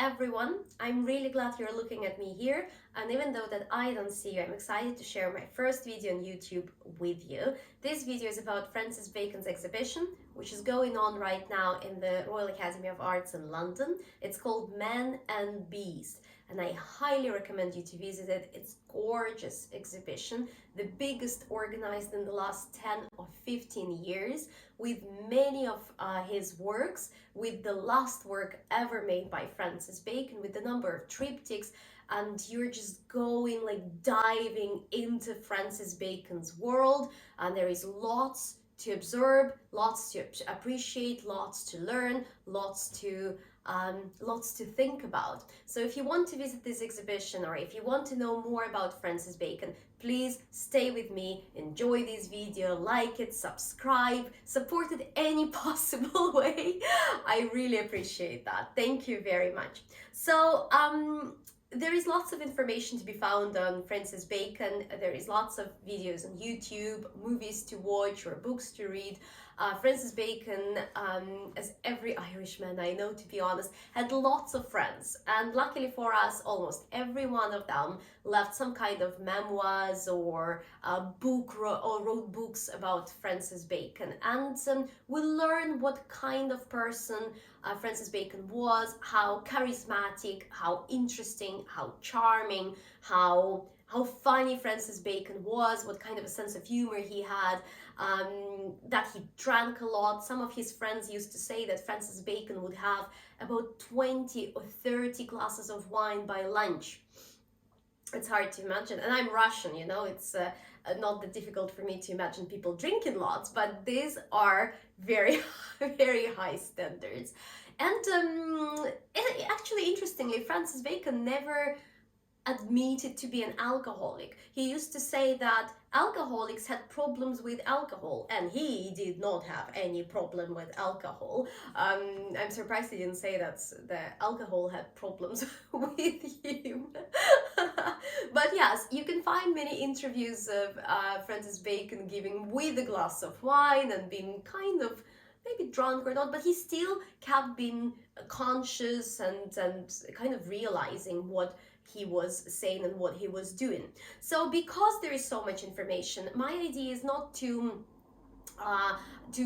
everyone, I'm really glad you're looking at me here, and even though that I don't see you, I'm excited to share my first video on YouTube with you. This video is about Francis Bacon's exhibition, which is going on right now in the Royal Academy of Arts in London. It's called Men and Bees, and I highly recommend you to visit it. It's a gorgeous exhibition, the biggest organized in the last 10 or 15 years, with many of his works, with the last work ever made by Francis Bacon, with the number of triptychs, and you're just going like diving into Francis Bacon's world, and there is lots to observe, lots to appreciate, lots to learn, lots to think about. So if you want to visit this exhibition, or if you want to know more about Francis Bacon, please stay with me, enjoy this video, like it, subscribe, support it any possible way. I really appreciate that. Thank you very much. So there is lots of information to be found on Francis Bacon. There is lots of videos on YouTube, movies to watch or books to read. Francis Bacon, as every Irishman I know, to be honest, had lots of friends, and luckily for us, almost every one of them left some kind of memoirs or book or wrote books about Francis Bacon, and we'll learn what kind of person Francis Bacon was, how charismatic, how interesting, how charming, how funny Francis Bacon was, what kind of a sense of humor he had, that he drank a lot. Some of his friends used to say that Francis Bacon would have about 20 or 30 glasses of wine by lunch. It's hard to imagine, and I'm Russian, you know, it's not that difficult for me to imagine people drinking lots, but these are very, very high standards. And actually, interestingly, Francis Bacon never admitted to be an alcoholic. He used to say that alcoholics had problems with alcohol, and he did not have any problem with alcohol. I'm surprised he didn't say that the alcohol had problems with him. But yes, you can find many interviews of Francis Bacon giving with a glass of wine and being kind of maybe drunk or not, but he still kept being conscious and kind of realizing what he was saying and what he was doing. So because there is so much information, my idea is not to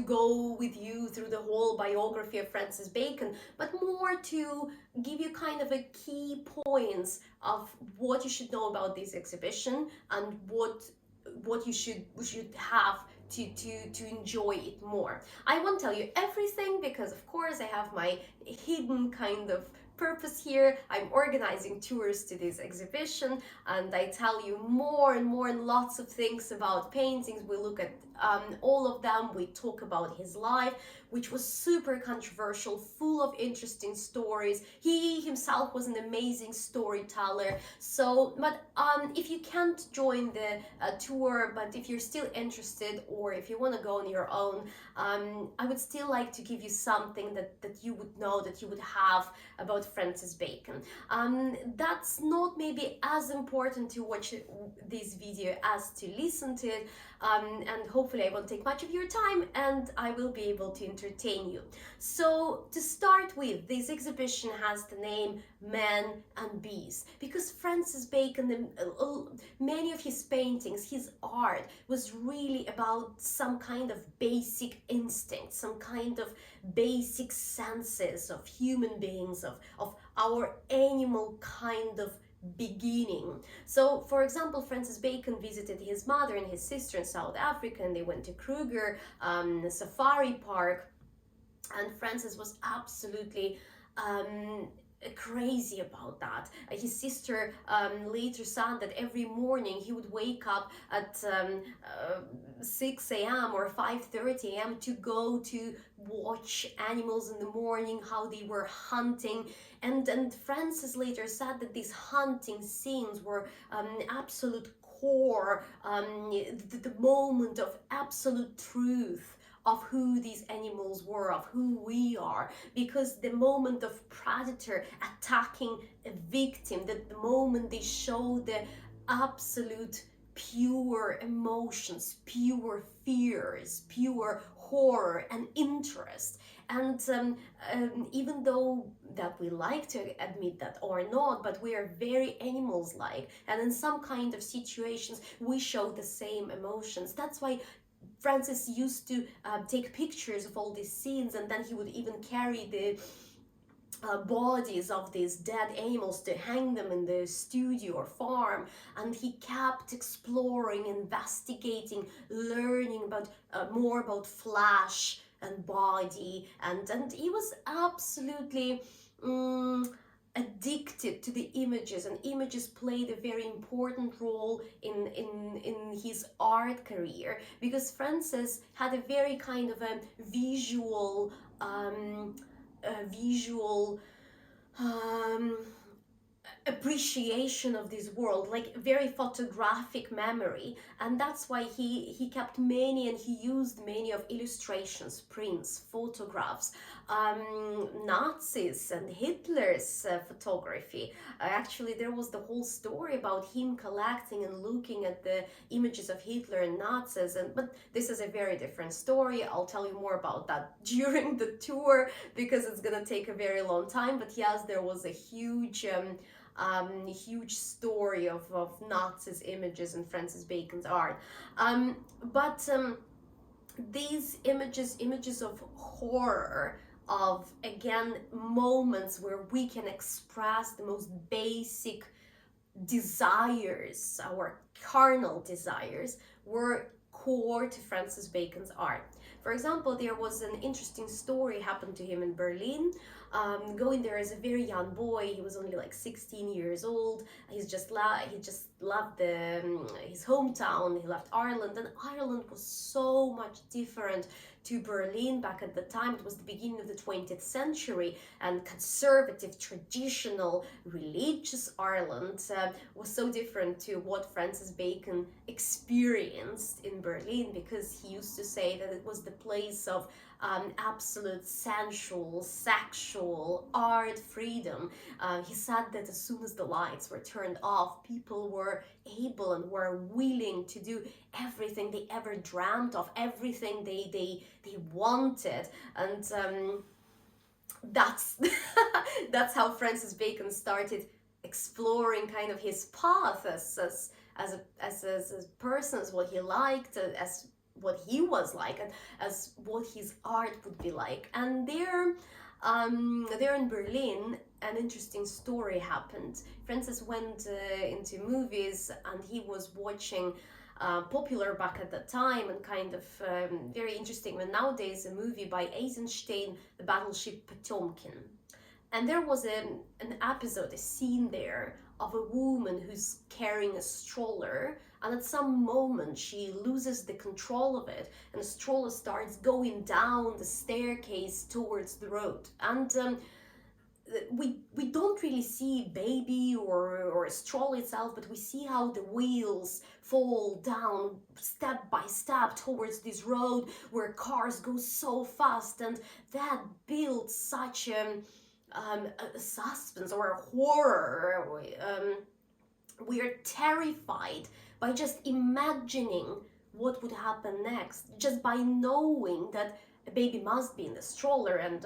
go with you through the whole biography of Francis Bacon, but more to give you kind of a key points of what you should know about this exhibition and what you should have to enjoy it more. I won't tell you everything because of course I have my hidden kind of purpose here. I'm organizing tours to this exhibition, and I tell you more and more and lots of things about paintings. We look at all of them. We talk about his life, which was super controversial, full of interesting stories. He himself was an amazing storyteller. So, but if you can't join the tour, but if you're still interested, or if you want to go on your own, I would still like to give you something that you would know, that you would have about Francis Bacon. That's not maybe as important to watch this video as to listen to it, and hopefully I won't take much of your time and I will be able to entertain you. So to start with, this exhibition has the name Men and Bees because Francis Bacon, many of his paintings, his art was really about some kind of basic instinct, some kind of basic senses of human beings, of our animal kind of beginning. So for example, Francis Bacon visited his mother and his sister in South Africa, and they went to Kruger Safari Park, and Francis was absolutely crazy about that. His sister later said that every morning he would wake up at 6 a.m. or 5:30 a.m. to go to watch animals in the morning, how they were hunting. And Francis later said that these hunting scenes were absolute core, the moment of absolute truth of who these animals were, of who we are, because the moment of predator attacking a victim, that the moment they show the absolute pure emotions, pure fears, pure horror and interest. And even though that we like to admit that or not, but we are very animals-like, and in some kind of situations we show the same emotions. That's why Francis used to take pictures of all these scenes, and then he would even carry the bodies of these dead animals to hang them in the studio or farm. And he kept exploring, investigating, learning about more about flesh and body, and he was absolutely addicted to the images, and images played a very important role in his art career, because Francis had a very kind of a visual um, appreciation of this world, like very photographic memory. And that's why he kept many, and he used many of illustrations, prints, photographs, Nazis and Hitler's photography. Actually, there was the whole story about him collecting and looking at the images of Hitler and Nazis, and but this is a very different story. I'll tell you more about that during the tour, because it's gonna take a very long time. But yes, there was a huge story of Nazis images in Francis Bacon's art. But these images of horror, of again moments where we can express the most basic desires, our carnal desires, were core to Francis Bacon's art. For example, there was an interesting story happened to him in Berlin. Going there as a very young boy, he was only like 16 years old. He just loved his hometown. He left Ireland, and Ireland was so much different to Berlin back at the time. It was the beginning of the 20th century, and conservative, traditional, religious Ireland was so different to what Francis Bacon experienced in Berlin, because he used to say that it was the place of absolute sensual, sexual art freedom. He said that as soon as the lights were turned off, people were able and were willing to do everything they ever dreamt of, everything they wanted. And that's that's how Francis Bacon started exploring kind of his path as a person, as what he liked, as what he was like, and as what his art would be like. And there in Berlin, an interesting story happened. Francis went into movies, and he was watching popular back at the time, and kind of very interesting, but nowadays, a movie by Eisenstein, The Battleship Potemkin. And there was an episode, a scene there of a woman who's carrying a stroller, and at some moment she loses the control of it, and the stroller starts going down the staircase towards the road. And we don't really see baby or a stroller itself, but we see how the wheels fall down step by step towards this road where cars go so fast, and that builds such a suspense or a horror. We are terrified by just imagining what would happen next, just by knowing that a baby must be in the stroller, and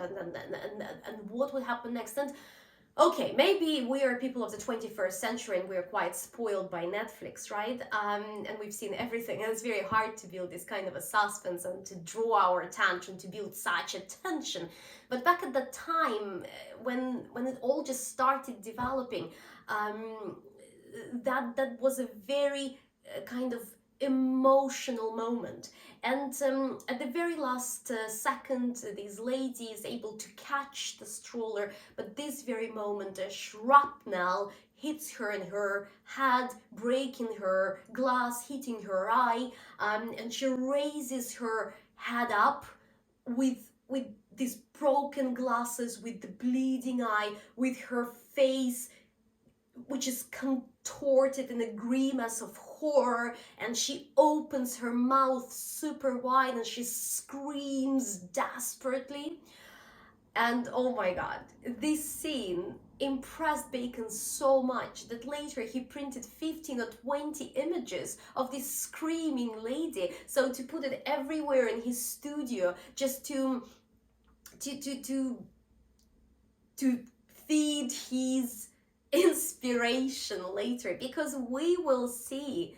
what would happen next. And okay, maybe we are people of the 21st century and we're quite spoiled by Netflix, right? And we've seen everything, and it's very hard to build this kind of a suspense and to draw our attention, to build such a tension. But back at the time, when it all just started developing, that was a very kind of emotional moment. And at the very last second, these ladies able to catch the stroller, but this very moment a shrapnel hits her in her head, breaking her glass, hitting her eye, and she raises her head up with these broken glasses, with the bleeding eye, with her face which is contorted in a grimace of horror, and she opens her mouth super wide and she screams desperately. And oh my god, this scene impressed Bacon so much that later he printed 15 or 20 images of this screaming lady, so to put it everywhere in his studio, just to to to to feed his inspiration later, because we will see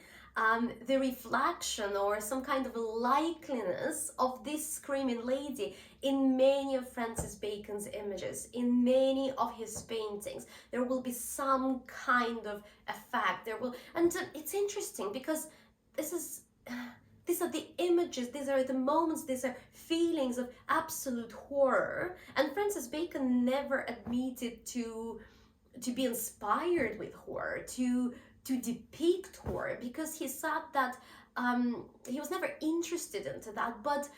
the reflection or some kind of a likeliness of this screaming lady in many of Francis Bacon's images, in many of his paintings. There will be some kind of effect. There will, and it's interesting because this is. These are the images, these are the moments, these are feelings of absolute horror. And Francis Bacon never admitted to be inspired with horror, to depict horror, because he said that he was never interested into that, but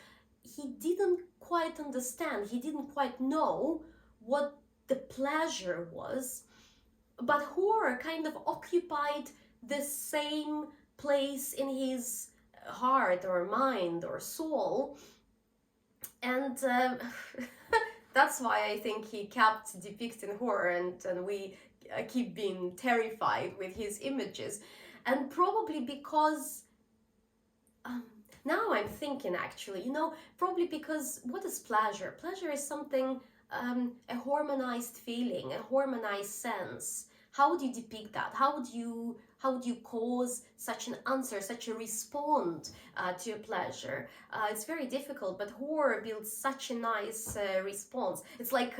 he didn't quite understand, he didn't quite know what the pleasure was. But horror kind of occupied the same place in his heart or mind or soul, and that's why I think he kept depicting horror, and we keep being terrified with his images. And probably because um, now I'm thinking, actually, probably because what is pleasure? Pleasure is something, a harmonized feeling, a harmonized sense. How do you depict that? How do you cause such an answer, such a response to a pleasure? It's very difficult, but horror builds such a nice response. It's like,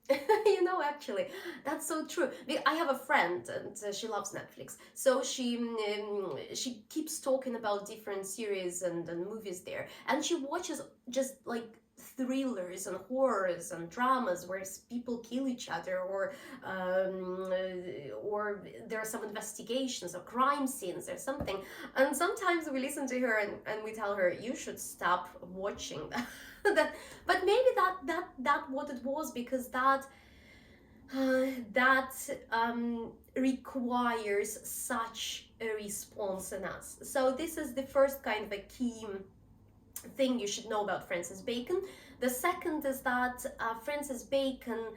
actually, that's so true. I have a friend, and she loves Netflix, so she keeps talking about different series and movies there, and she watches just like thrillers and horrors and dramas where people kill each other, or there are some investigations or crime scenes or something. And sometimes we listen to her, and we tell her, you should stop watching that. But maybe that what it was, because that requires such a response in us. So this is the first kind of a key thing you should know about Francis Bacon. The second is that Francis Bacon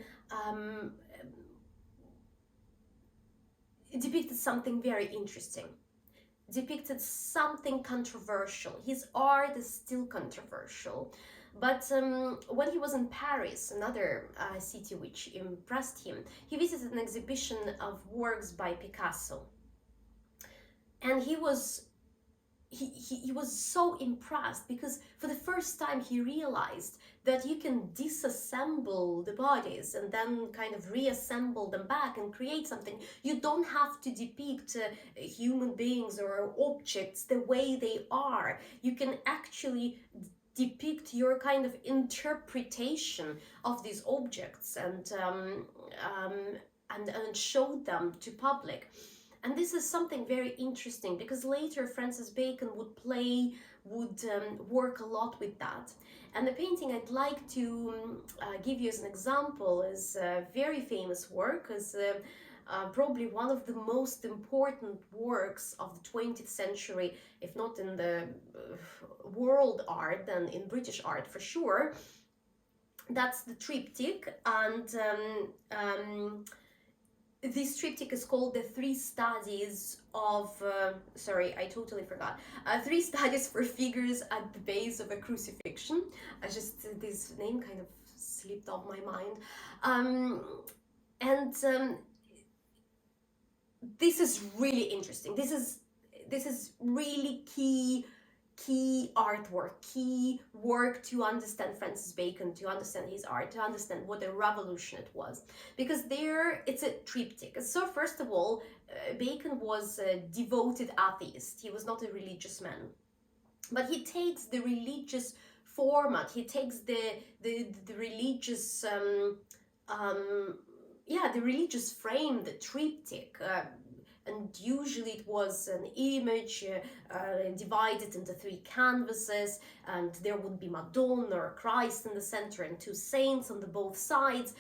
depicted something very interesting, depicted something controversial. His art is still controversial. But when he was in Paris, another city which impressed him, he visited an exhibition of works by Picasso. And he was so impressed, because for the first time he realized that you can disassemble the bodies and then kind of reassemble them back and create something. You don't have to depict human beings or objects the way they are. You can actually depict your kind of interpretation of these objects and show them to public. And this is something very interesting, because later Francis Bacon would work a lot with that. And the painting I'd like to give you as an example is a very famous work, is probably one of the most important works of the 20th century, if not in the world art, then in British art for sure. That's the triptych, and this triptych is called the Three Studies of, sorry, I totally forgot. Three Studies for Figures at the Base of a Crucifixion. This name kind of slipped off my mind. And this is really interesting. This is really key artwork, key work to understand Francis Bacon, to understand his art, to understand what a revolution it was. Because there, it's a triptych. So first of all, Bacon was a devoted atheist. He was not a religious man. But he takes the religious format, he takes the religious, the religious frame, the triptych, and usually it was an image divided into three canvases, and there would be Madonna or Christ in the center and two saints on the both sides.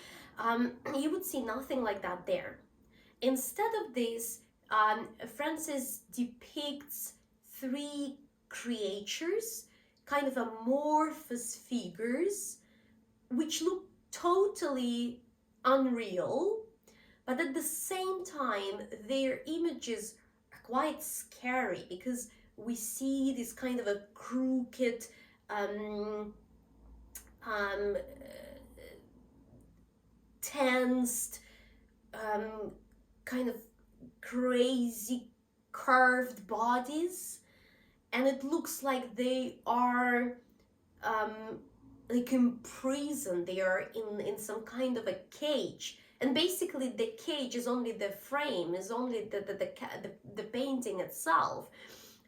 You would see nothing like that there. Instead of this, Francis depicts three creatures, kind of amorphous figures, which look totally unreal, but at the same time, their images are quite scary because we see this kind of a crooked, um, um, tensed, um, kind of crazy curved bodies, and it looks like they are um, like imprisoned. They are in some kind of a cage, and basically the cage is only the frame, is only the painting itself,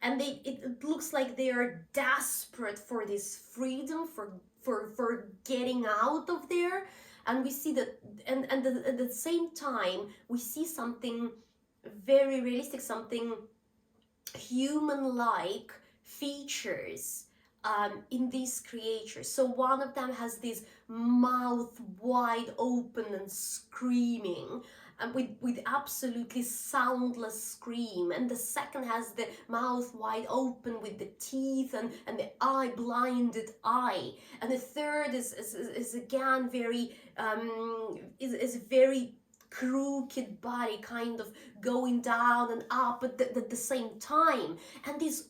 and it looks like they are desperate for this freedom, for getting out of there. And we see that, and at the same time we see something very realistic, something human-like features in these creatures. So one of them has this mouth wide open and screaming, with absolutely soundless scream, and the second has the mouth wide open with the teeth and the eye blinded eye, and the third is again very is very crooked body, kind of going down and up at the same time. And these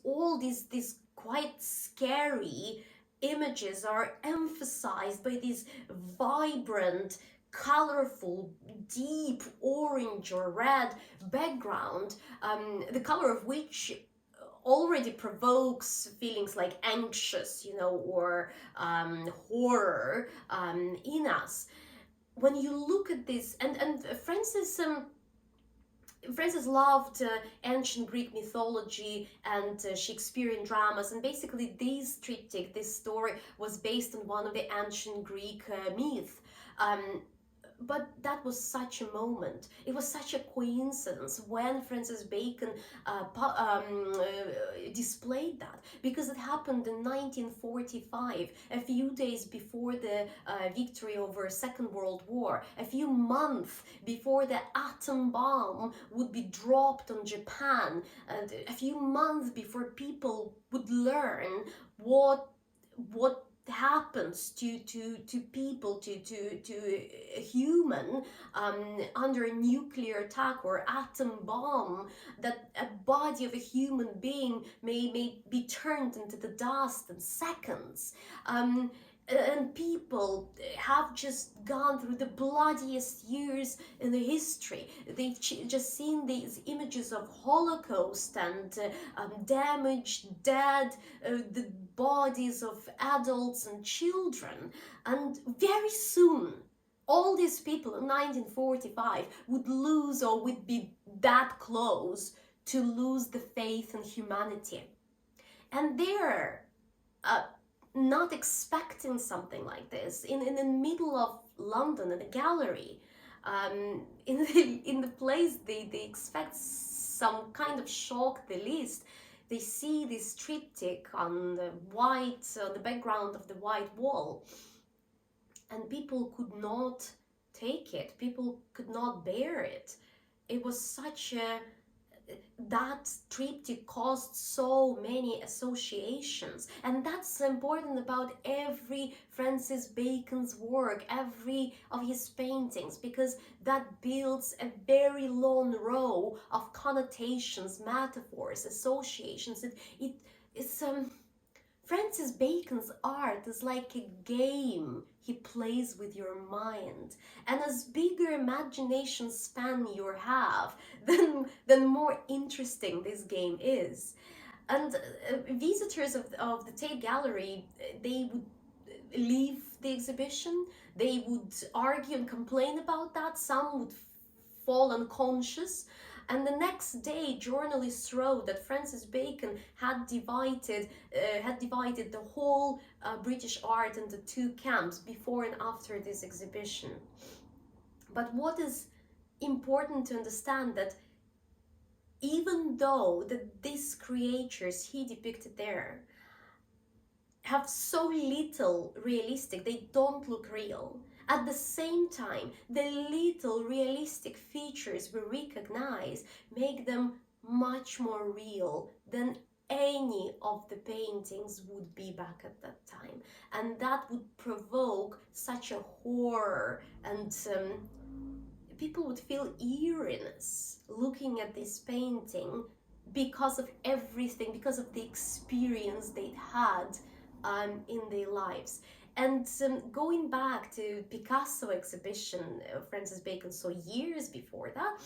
quite scary images are emphasized by this vibrant, colorful, deep orange or red background, the color of which already provokes feelings like anxious, or horror in us. When you look at this, and Francis loved ancient Greek mythology and Shakespearean dramas, and basically this story was based on one of the ancient Greek myths. But that was such a moment. It was such a coincidence when Francis Bacon displayed that, because it happened in 1945, a few days before the victory over Second World War, a few months before the atom bomb would be dropped on Japan, and a few months before people would learn what happens to people, to a human under a nuclear attack or atom bomb, that a body of a human being may be turned into the dust in seconds. And people have just gone through the bloodiest years in the history. They've just seen these images of Holocaust and damaged, dead, the bodies of adults and children. And very soon, all these people in 1945 would lose, or would be that close to lose, the faith in humanity. And they're not expecting something like this in the middle of London in a gallery. In the place they expect some kind of shock. The least, they see this triptych on the background of the white wall, and people could not take it. People could not bear it. It was such a that triptych caused so many associations, and that's important about every Francis Bacon's work, every of his paintings, because that builds a very long row of connotations, metaphors, associations. It's Francis Bacon's art is like a game he plays with your mind, and as bigger imagination span you have, then more interesting this game is. And visitors of the Tate Gallery, they would leave the exhibition, they would argue and complain about that, some would fall unconscious. And the next day, journalists wrote that Francis Bacon had divided the whole British art into two camps before and after this exhibition. But what is important to understand, that even though these creatures he depicted there have so little realistic, they don't look real. At the same time, the little realistic features we recognize make them much more real than any of the paintings would be back at that time. and that would provoke such a horror, and people would feel eeriness looking at this painting because of everything, because of the experience they'd had in their lives. And going back to Picasso exhibition, Francis Bacon saw years before that,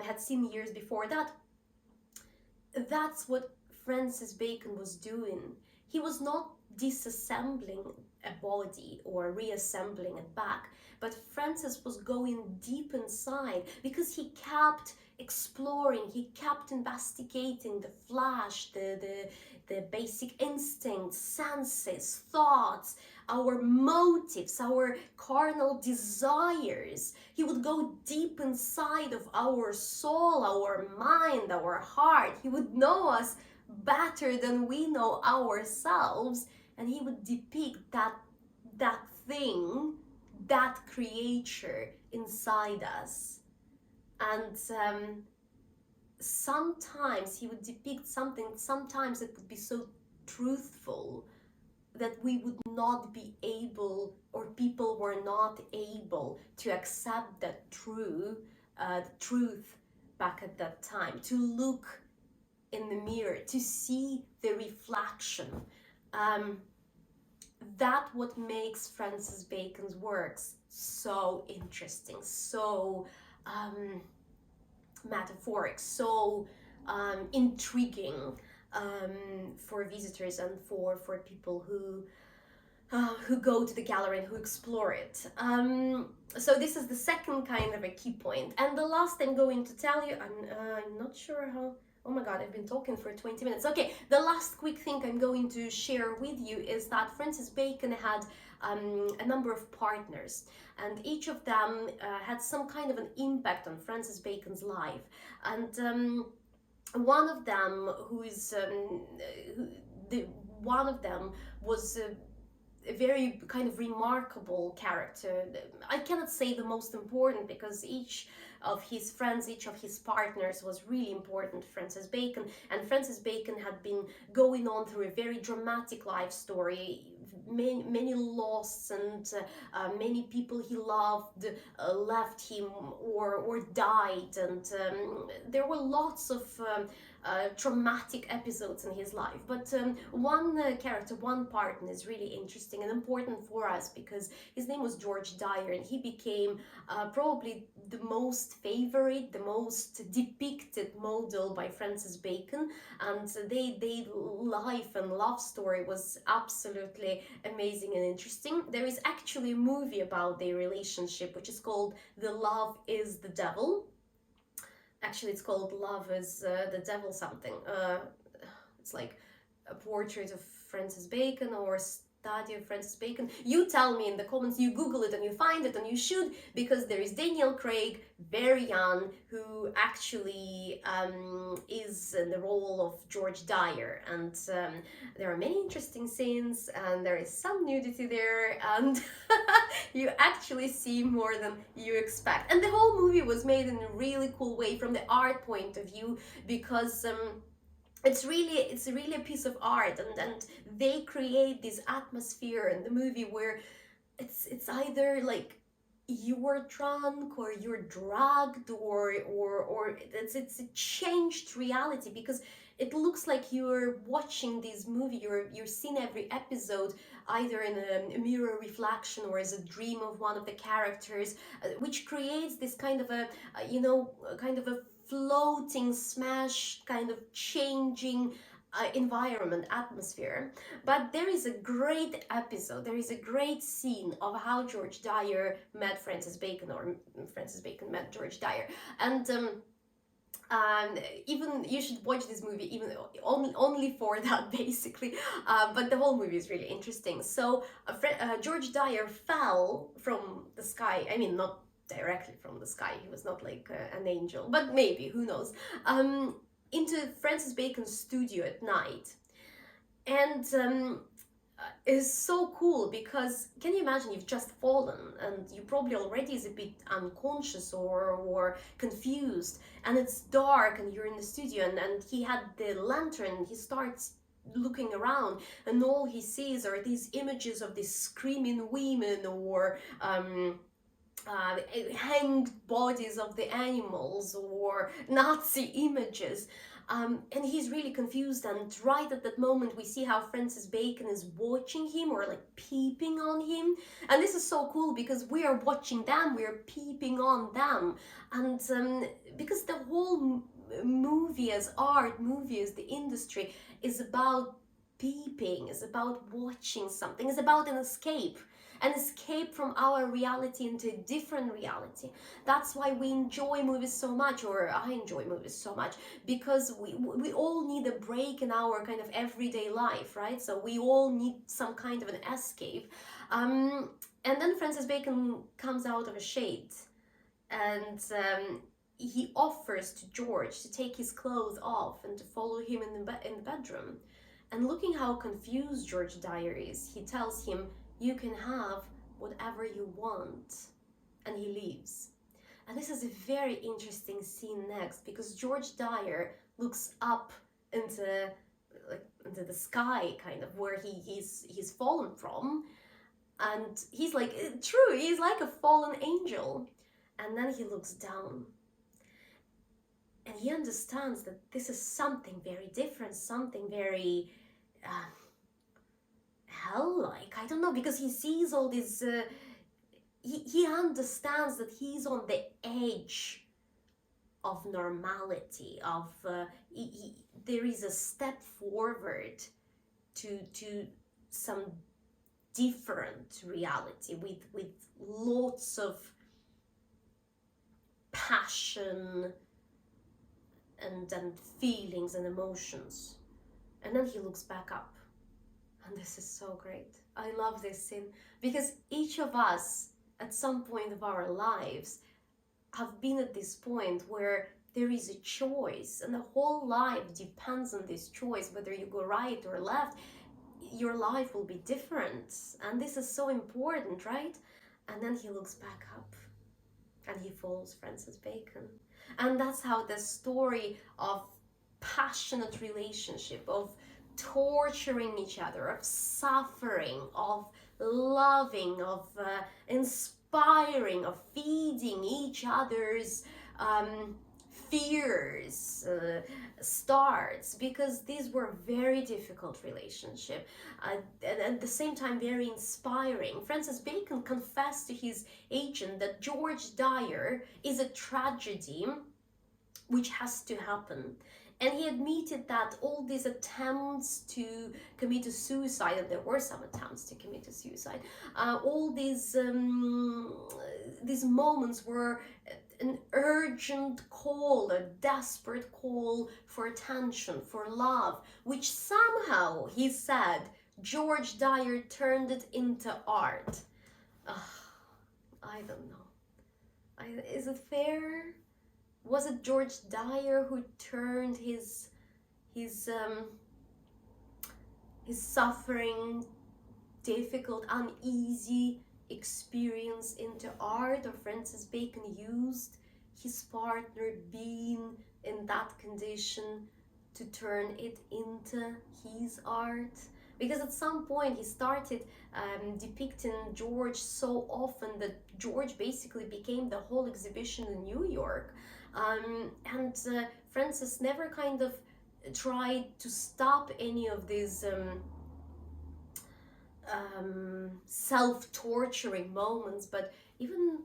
had seen years before that. That's what Francis Bacon was doing. He was not disassembling a body or reassembling it back, but Francis was going deep inside because he kept exploring, he kept investigating the flesh, the basic instincts, senses, thoughts, our motives, our carnal desires. He would go deep inside of our soul, our mind, our heart. He would know us better than we know ourselves, and he would depict that thing, that creature inside us. And sometimes he would depict something, sometimes it would be so truthful that we would not be able, or people were not able to accept that truth back at that time, to look in the mirror, to see the reflection. That what makes Francis Bacon's works so interesting, so metaphoric, so intriguing for visitors and for people who go to the gallery and who explore it. So this is the second kind of a key point. And the last I'm going to tell you, I'm not sure how, oh my god, I've been talking for 20 minutes. Okay, the last quick thing I'm going to share with you is that Francis Bacon had a number of partners, and each of them had some kind of an impact on Francis Bacon's life. And one of them one of them was a very kind of remarkable character. I cannot say the most important, because each of his friends, each of his partners was really important to Francis Bacon, and Francis Bacon had been going on through a very dramatic life story. Many loss, and many people he loved left him or died, and there were lots of traumatic episodes in his life. But one character, one partner is really interesting and important for us, because his name was George Dyer, and he became probably the most favorite, the most depicted model by Francis Bacon, and their life and love story was absolutely amazing and interesting. There is actually a movie about their relationship, which is called The Love is the Devil. Actually, it's called Love is the Devil something. It's like a portrait of Francis Bacon, or study of Francis Bacon. You tell me in the comments, you Google it and you find it, and you should, because there is Daniel Craig, very young, who actually is in the role of George Dyer, and there are many interesting scenes, and there is some nudity there, and you actually see more than you expect. And the whole movie was made in a really cool way from the art point of view, because it's really a piece of art, and they create this atmosphere in the movie where it's either like you're drunk or you're drugged, or it's a changed reality, because it looks like you're watching this movie, you're seeing every episode either in a mirror reflection or as a dream of one of the characters, which creates this kind of a kind of a floating, smash, kind of changing environment, atmosphere. But there is a great episode, there is a great scene of how George Dyer met Francis Bacon, or Francis Bacon met George Dyer. And even you should watch this movie even only for that, basically. But the whole movie is really interesting. So George Dyer fell from the sky. I mean, not directly from the sky, he was not like an angel, but maybe, who knows, into Francis Bacon's studio at night. And it's so cool, because can you imagine, you've just fallen and you probably already is a bit unconscious or confused, and it's dark and you're in the studio, and he had the lantern, he starts looking around, and all he sees are these images of these screaming women, or hanged bodies of the animals, or Nazi images. And he's really confused, and right at that moment we see how Francis Bacon is watching him, or like peeping on him. And this is so cool because we are watching them, we are peeping on them. And because the whole movie as art, movie as the industry, is about peeping, is about watching something, is about an escape from our reality into a different reality. That's why we enjoy movies so much, or I enjoy movies so much, because we all need a break in our kind of everyday life, right? So we all need some kind of an escape. And then Francis Bacon comes out of a shade, and he offers to George to take his clothes off and to follow him in the bedroom. And looking how confused George Dyer is, he tells him, "You can have whatever you want," and he leaves. And this is a very interesting scene next, because George Dyer looks up into the sky, kind of where he's fallen from, and he's like, true, he's like a fallen angel. And then he looks down, and he understands that this is something very different, something very hell-like. I don't know, because he sees all this. He understands that he's on the edge of normality. There is a step forward to some different reality with lots of passion and feelings and emotions. And then he looks back up, and this is so great. I love this scene, because each of us at some point of our lives have been at this point where there is a choice, and the whole life depends on this choice. Whether you go right or left, your life will be different, and this is so important, right? And then he looks back up, and he follows Francis Bacon. And that's how the story of passionate relationship, of torturing each other, of suffering, of loving, of inspiring, of feeding each other's fears starts, because these were very difficult relationships, and at the same time very inspiring. Francis Bacon confessed to his agent that George Dyer is a tragedy which has to happen. And he admitted that all these attempts to commit a suicide, and there were some attempts to commit a suicide, all these moments were an urgent call, a desperate call for attention, for love, which somehow, he said, George Dyer turned it into art. I don't know. Is it fair? Was it George Dyer who turned his suffering, difficult, uneasy experience into art, or Francis Bacon used his partner being in that condition to turn it into his art? Because at some point he started depicting George so often that George basically became the whole exhibition in New York. And Francis never kind of tried to stop any of these self-torturing moments, but even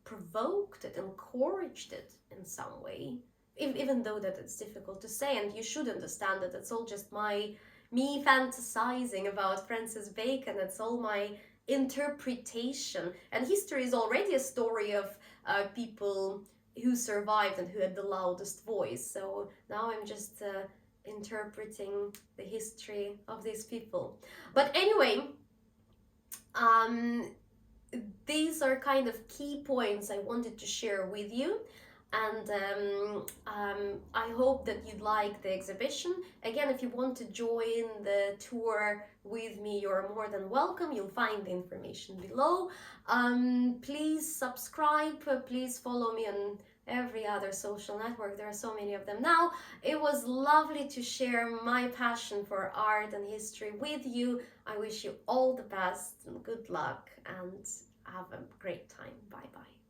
provoked it, encouraged it in some way, even though that it's difficult to say. And you should understand that it's all just me fantasizing about Francis Bacon. It's all my interpretation, and history is already a story of people who survived and who had the loudest voice. So now I'm just interpreting the history of these people. But anyway, these are kind of key points I wanted to share with you. And I hope that you'd like the exhibition. Again, if you want to join the tour with me, you're more than welcome. You'll find the information below. Please subscribe, please follow me on every other social network. There are so many of them now. It was lovely to share my passion for art and history with you. I wish you all the best and good luck and have a great time. Bye bye.